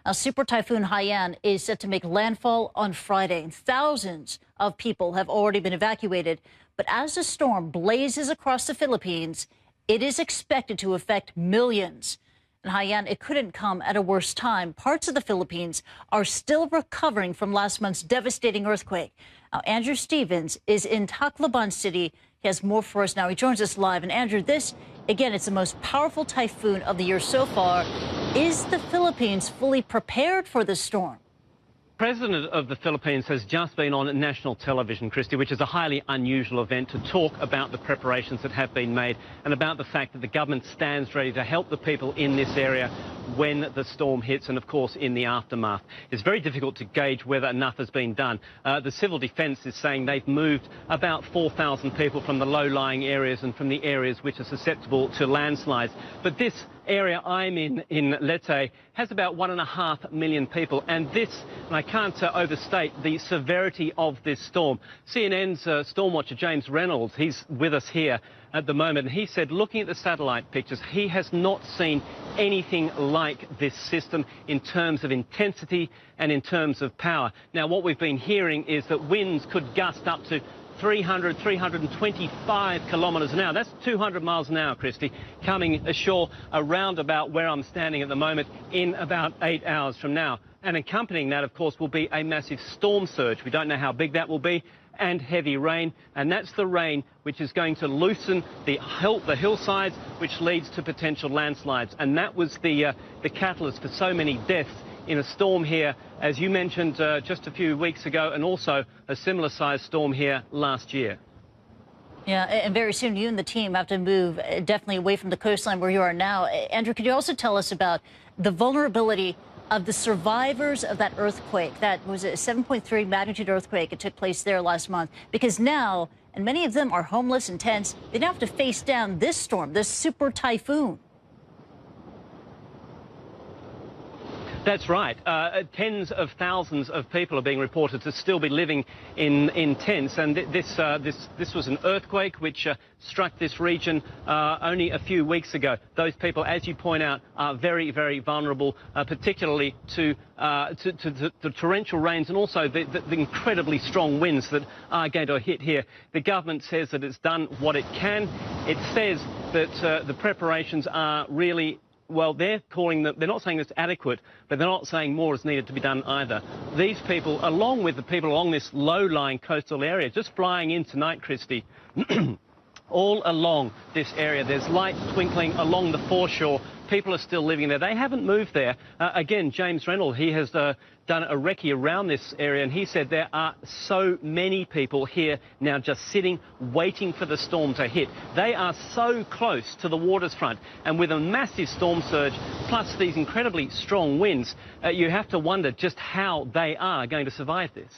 Now, Super Typhoon Haiyan is set to make landfall on Friday, and thousands of people have already been evacuated. But as the storm blazes across the Philippines, it is expected to affect millions. And Haiyan, it couldn't come at a worse time. Parts of the Philippines are still recovering from last month's devastating earthquake. Now, Andrew Stevens is in Tacloban City. He has more for us now. He joins us live. And Andrew, this, again, it's the most powerful typhoon of the year so far. Is the Philippines fully prepared for this storm? The President of the Philippines has just been on national television, Christy, which is a highly unusual event, to talk about the preparations that have been made and about the fact that the government stands ready to help the people in this area when the storm hits and, of course, in the aftermath. It's very difficult to gauge whether enough has been done. The Civil Defence is saying they've moved about 4,000 people from the low-lying areas and from the areas which are susceptible to landslides. But this area I'm in LEWD, has about 1.5 million people, and this, and I can't overstate the severity of this storm. CNN's storm watcher James Reynolds, he's with us here at the moment, and he said, looking at the satellite pictures, he has not seen anything like this system in terms of intensity and in terms of power. Now, what we've been hearing is that winds could gust up to 300, 325 kilometres an hour. That's 200 miles an hour, Christy, coming ashore around about where I'm standing at the moment in about 8 hours from now. And accompanying that, of course, will be a massive storm surge. We don't know how big that will be, and heavy rain. And that's the rain which is going to loosen the hillsides, which leads to potential landslides. And that was the catalyst for so many deaths in a storm here, as you mentioned just a few weeks ago, and also a similar-sized storm here last year. Yeah, and very soon you and the team have to move definitely away from the coastline where you are now. Andrew, could you also tell us about the vulnerability of the survivors of that earthquake? That was a 7.3 magnitude earthquake. It took place there last month. Because now, and many of them are homeless in tents, they now have to face down this storm, this super typhoon. That's right. Tens of thousands of people are being reported to still be living in tents, and this was an earthquake which struck this region only a few weeks ago. Those people, as you point out, are very, very vulnerable, particularly to the torrential rains and also the incredibly strong winds that are going to hit here. The government says that it's done what it can. It says that the preparations are really, well, they're not saying it's adequate, but they're not saying more is needed to be done either. These people, along with the people along this low-lying coastal area, just flying in tonight, Christy, all along this area, there's lights twinkling along the foreshore. People are still living there. They haven't moved there. Again, James Reynolds, he has done a recce around this area, and he said there are so many people here now just sitting, waiting for the storm to hit. They are so close to the waterfront, and with a massive storm surge, plus these incredibly strong winds, you have to wonder just how they are going to survive this.